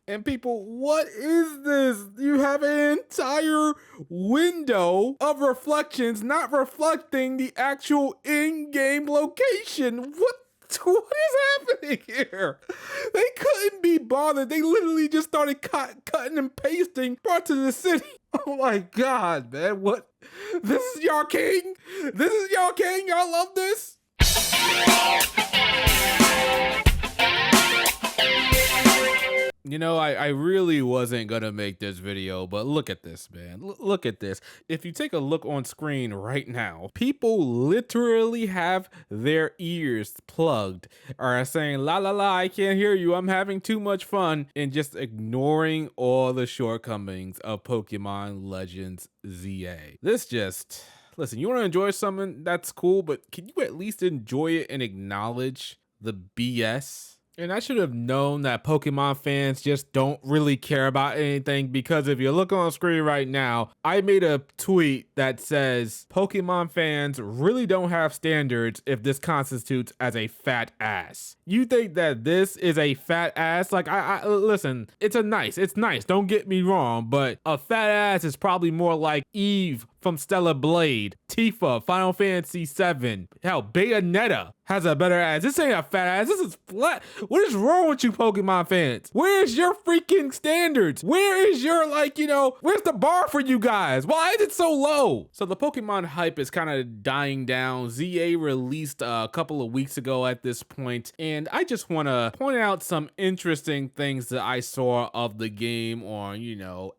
And people, what is this? You have an entire window of reflections not reflecting the actual in-game location. What is happening here? They couldn't be bothered. They literally just started cutting and pasting parts of the city. Oh my God, man. What? This is y'all king? This is y'all king? Y'all love this? You know, I really wasn't gonna make this video, but look at this, man. Look at this. If you take a look on screen right now, people literally have their ears plugged, are saying, la la la, I can't hear you, I'm having too much fun, and just ignoring all the shortcomings of Pokemon Legends ZA. Listen, you wanna enjoy something, that's cool, but can you at least enjoy it and acknowledge the BS? And I should have known that Pokemon fans just don't really care about anything, because if you look on screen right now, I made a tweet that says Pokemon fans really don't have standards if this constitutes as a fat ass. You think that this is a fat ass? Like, I listen, it's nice. Don't get me wrong, but a fat ass is probably more like Eve from Stellar Blade, Tifa, Final Fantasy VII. Hell, Bayonetta has a better ass. This ain't a fat ass. This is flat. What is wrong with you Pokemon fans? Where's your freaking standards? Where is your, where's the bar for you guys? Why is it so low? So the Pokemon hype is kind of dying down. ZA released a couple of weeks ago at this point, and I just want to point out some interesting things that I saw of the game on,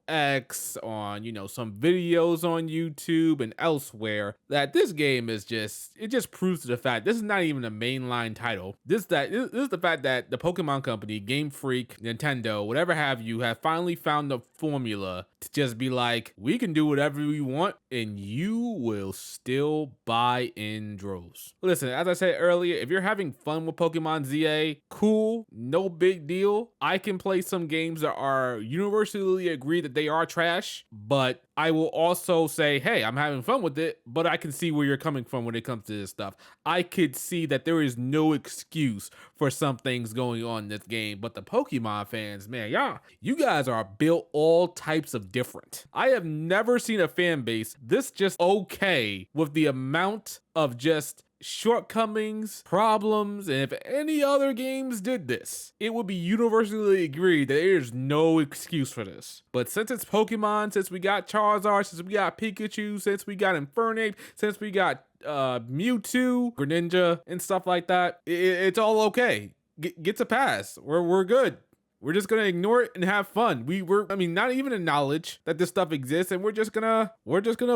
X, on, some videos on YouTube and elsewhere, that this game is it just proves to the fact this is not even a mainline title. This is the fact that the Pokemon Company, Game Freak, Nintendo, whatever have you, have finally found the formula to just be like, we can do whatever we want and you will still buy in droves. Listen, as I said earlier, if you're having fun with Pokemon ZA, cool, no big deal. I can play some games that are universally agreed that they are trash, but I will also say, hey, I'm having fun with it, but I can see where you're coming from when it comes to this stuff. I could see that there is no excuse for some things going on in this game, but the Pokemon fans, man, you guys are built all types of different. I have never seen a fan base this just okay with the amount of just shortcomings, problems, and if any other games did this, it would be universally agreed that there's no excuse for this. But since it's Pokemon, since we got Charizard, since we got Pikachu, since we got Infernape, since we got Mewtwo, Greninja, and stuff like that, it's all okay. Gets a pass. We're good. We're just gonna ignore it and have fun. Not even acknowledge that this stuff exists, and we're just gonna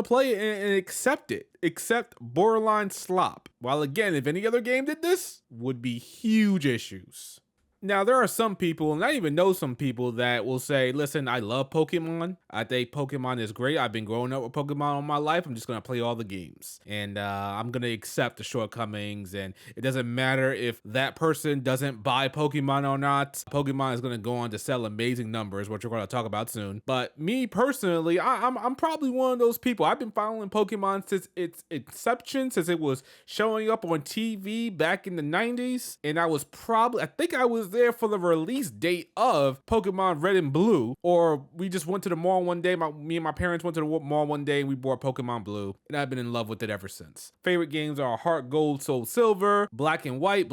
play it and accept it. Accept borderline slop. While again, if any other game did this, would be huge issues. Now, there are some people, and I even know some people, that will say, listen, I love Pokemon. I think Pokemon is great. I've been growing up with Pokemon all my life. I'm just going to play all the games. And I'm going to accept the shortcomings. And it doesn't matter if that person doesn't buy Pokemon or not. Pokemon is going to go on to sell amazing numbers, which we're going to talk about soon. But me personally, I'm probably one of those people. I've been following Pokemon since its inception, since it was showing up on TV back in the 90s. And I think I was there for the release date of Pokemon Red and Blue, or we just went to the mall one day. Me and my parents went to the mall one day and we bought Pokemon Blue, and I've been in love with it ever since. Favorite games are Heart Gold, Soul Silver, Black and White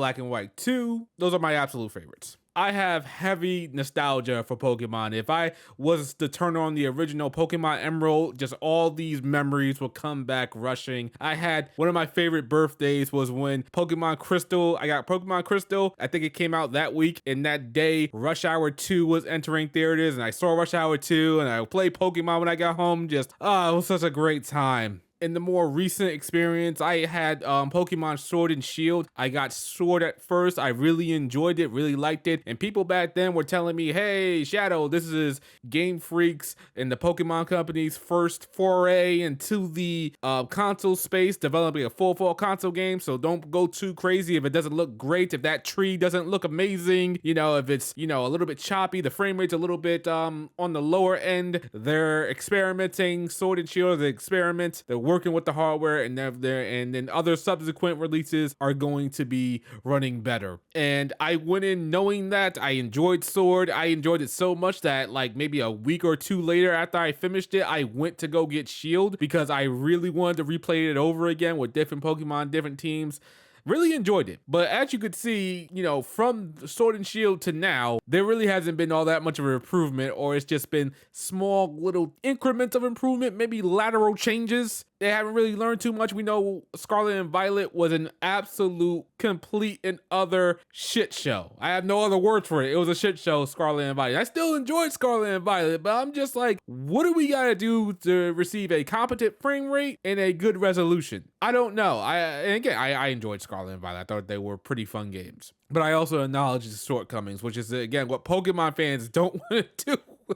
2. Those are my absolute favorites. I have heavy nostalgia for Pokemon. If I was to turn on the original Pokemon Emerald, just all these memories will come back rushing. I had one of my favorite birthdays was when I got Pokemon Crystal. I think it came out that week, and that day Rush Hour 2 was entering theaters, and I saw Rush Hour 2, and I played Pokemon when I got home. It was such a great time. In the more recent experience, I had Pokemon Sword and Shield. I got Sword at first. I really enjoyed it, really liked it. And people back then were telling me, hey, Shadow, this is Game Freak's and the Pokemon Company's first foray into the console space, developing a full console game. So don't go too crazy if it doesn't look great, if that tree doesn't look amazing, if it's, a little bit choppy, the frame rate's a little bit on the lower end. They're experimenting. Sword and Shield is an experiment. The working with the hardware, and then other subsequent releases are going to be running better. And I went in knowing that. I enjoyed Sword. I enjoyed it so much that like maybe a week or two later after I finished it, I went to go get Shield because I really wanted to replay it over again with different Pokemon, different teams. Really enjoyed it. But as you could see, you know, from Sword and Shield to now, there really hasn't been all that much of an improvement, or it's just been small little increments of improvement, maybe lateral changes. They haven't really learned too much. We know Scarlet and Violet was an absolute, complete, and utter shit show. I have no other word for it. It was a shit show, Scarlet and Violet. I still enjoyed Scarlet and Violet, but I'm just like, what do we gotta do to receive a competent frame rate and a good resolution? I don't know. I enjoyed Scarlet and Violet. I thought they were pretty fun games. But I also acknowledge the shortcomings, which is, again, what Pokemon fans don't want to do.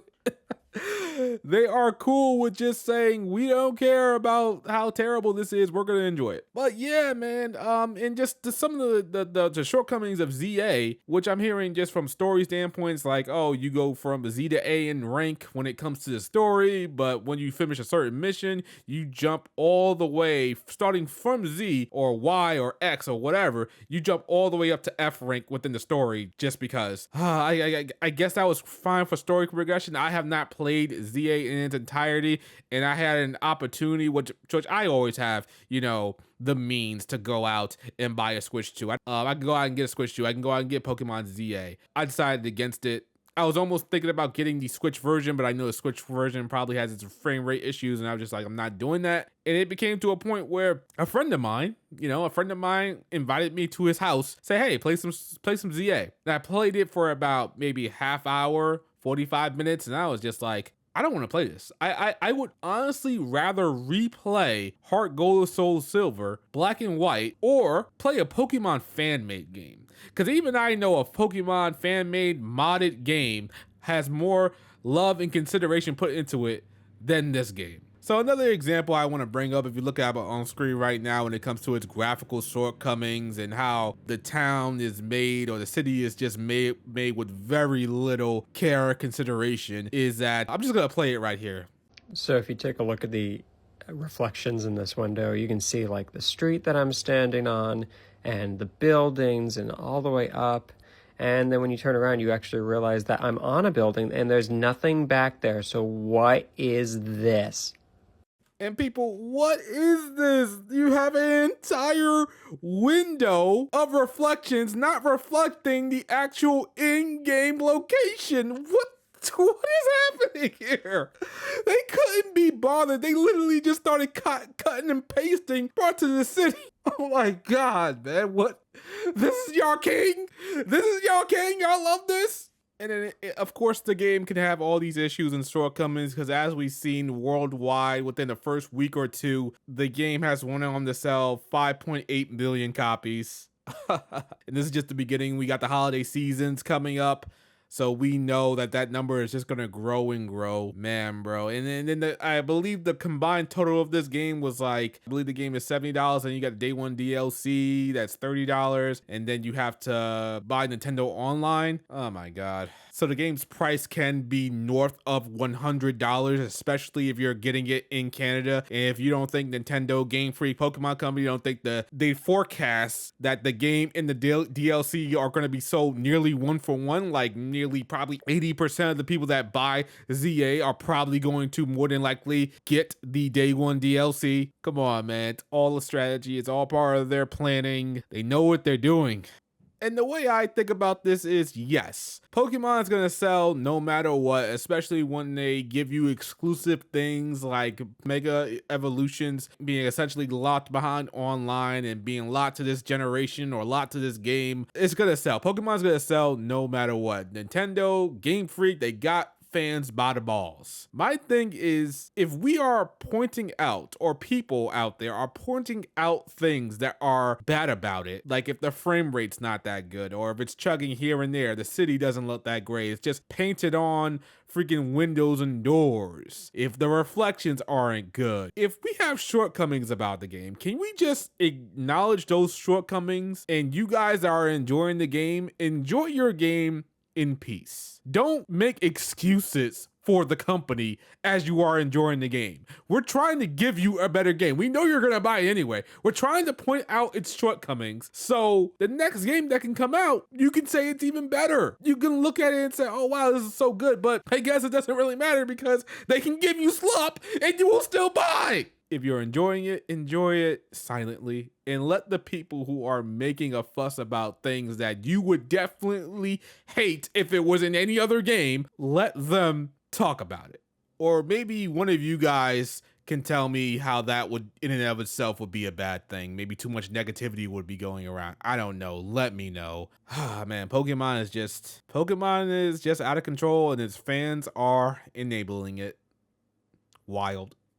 They are cool with just saying, we don't care about how terrible this is, we're gonna enjoy it. But yeah, man, and just some of the shortcomings of ZA, which I'm hearing just from story standpoints, like, oh, you go from Z to A in rank when it comes to the story, but when you finish a certain mission, you jump all the way, starting from Z or Y or X or whatever, you jump all the way up to F rank within the story just because. I guess that was fine for story progression. I have not played ZA in its entirety, and I had an opportunity, which I always have, you know, the means to go out and buy a Switch 2. I can go out and get a Switch 2. I can go out and get Pokemon ZA. I decided against it. I was almost thinking about getting the Switch version, but I know the Switch version probably has its frame rate issues, and I was just like, I'm not doing that. And it became to a point where a friend of mine invited me to his house, say, hey, play some ZA. And I played it for about maybe half hour, 45 minutes, and I was just like, I don't want to play this. I would honestly rather replay Heart Gold, Soul Silver, Black and White, or play a Pokemon fan-made game. Because even I know a Pokemon fan-made modded game has more love and consideration put into it than this game. So another example I want to bring up, if you look at it on screen right now, when it comes to its graphical shortcomings and how the town is made, or the city is just made with very little care or consideration, is that I'm just going to play it right here. So if you take a look at the reflections in this window, you can see like the street that I'm standing on and the buildings and all the way up. And then when you turn around, you actually realize that I'm on a building and there's nothing back there. So what is this? And people, what is this? You have an entire window of reflections not reflecting the actual in-game location. What is happening here? They couldn't be bothered. They literally just started cutting and pasting parts of the city. Oh my God, man. What? This is y'all king? This is y'all king? Y'all love this? And then, of course, the game can have all these issues and shortcomings because, as we've seen worldwide within the first week or two, the game has went on to sell 5.8 million copies. And this is just the beginning. We got the holiday seasons coming up. So we know that number is just going to grow and grow, man, bro. And then I believe the combined total of this game was like, I believe the game is $70, and you got day one DLC, that's $30. And then you have to buy Nintendo Online. Oh my God. So the game's price can be north of $100, especially if you're getting it in Canada. And if you don't think Nintendo, Game Freak, Pokemon Company, don't think they forecast that the game and the DLC are going to be sold nearly one for one, like nearly probably 80% of the people that buy ZA are probably going to more than likely get the day one DLC. Come on, man. It's all a strategy. It's all part of their planning. They know what they're doing. And the way I think about this is, yes, Pokemon's gonna sell no matter what, especially when they give you exclusive things like Mega Evolutions being essentially locked behind online and being locked to this generation or locked to this game. It's gonna sell. Pokemon's gonna sell no matter what. Nintendo, Game Freak, they got fans by the balls. My thing is, if we are pointing out, or people out there are pointing out things that are bad about it, like if the frame rate's not that good, or if it's chugging here and there, the city doesn't look that great, it's just painted on freaking windows and doors, if the reflections aren't good, if we have shortcomings about the game, can we just acknowledge those shortcomings? And you guys are enjoying the game, enjoy your game in peace. Don't make excuses for the company as you are enjoying the game. We're trying to give you a better game. We know you're gonna buy it anyway. We're trying to point out its shortcomings. So the next game that can come out, you can say it's even better. You can look at it and say, oh wow, this is so good. But I guess it doesn't really matter because they can give you slop and you will still buy. If you're enjoying it, enjoy it silently and let the people who are making a fuss about things that you would definitely hate if it was in any other game, let them talk about it. Or maybe one of you guys can tell me how that would in and of itself would be a bad thing. Maybe too much negativity would be going around. I don't know. Let me know. Ah, man, Pokemon is just out of control and its fans are enabling it. Wild.